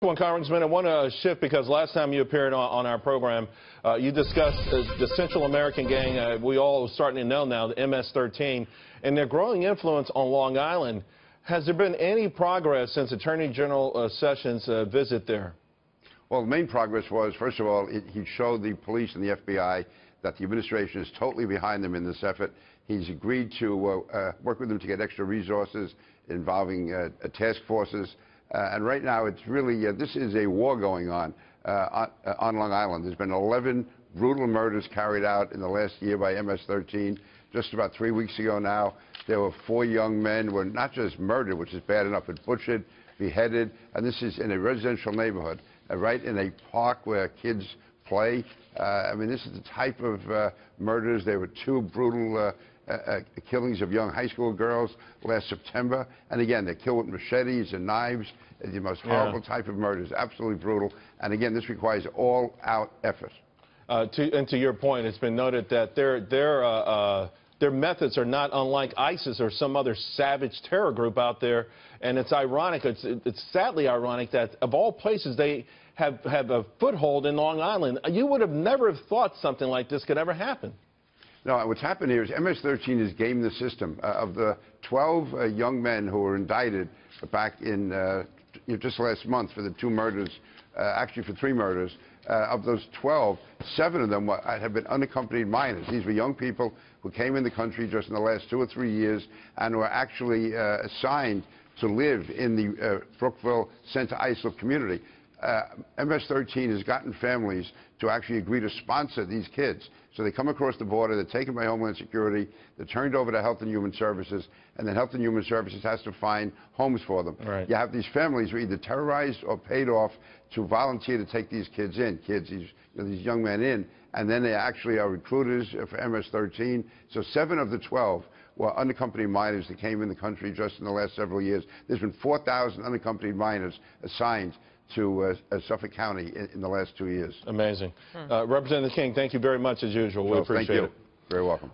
Well, Congressman, I want to shift because last time you appeared on our program, you discussed the Central American gang. We all are starting to know now, the MS-13, and their growing influence on Long Island. Has there been any progress since Attorney General Sessions' visit there? Well, the main progress was, first of all, he showed the police and the FBI that the administration is totally behind them in this effort. He's agreed to work with them to get extra resources involving task forces. And right now, it's really, this is a war going on Long Island. There's been 11 brutal murders carried out in the last year by MS-13. Just about 3 weeks ago now, there were 4 young men who were not just murdered, which is bad enough, but butchered, beheaded. And this is in a residential neighborhood, right in a park where kids play. I mean, this is the type of murders. There were 2 brutal killings of young high school girls last September. And again, they're killed with machetes and knives. The most horrible type of murders, absolutely brutal. And again, this requires all-out effort. And to your point, it's been noted that their methods are not unlike ISIS or some other savage terror group out there. And it's ironic, it's sadly ironic that of all places they have a foothold in Long Island. You would have never have thought something like this could ever happen. No, what's happened here is MS-13 has gamed the system. Of the 12 young men who were indicted back in just last month for the 2 murders, actually for 3 murders, of those 12, 7 of them have been unaccompanied minors. These were young people who came in the country just in the last 2 or 3 years and were actually assigned to live in the Brookville, Center Islip community. MS-13 has gotten families to actually agree to sponsor these kids. So they come across the border, they're taken by Homeland Security, they're turned over to Health and Human Services, and then Health and Human Services has to find homes for them. Right. You have these families who are either terrorized or paid off to volunteer to take these kids in, these young men in, and then they actually are recruiters for MS-13. So 7 of the 12 were unaccompanied minors that came in the country just in the last several years. There's been 4,000 unaccompanied minors assigned to Suffolk County in the last 2 years. Amazing. Representative King, thank you very much as usual. We appreciate it. Thank you. Very welcome.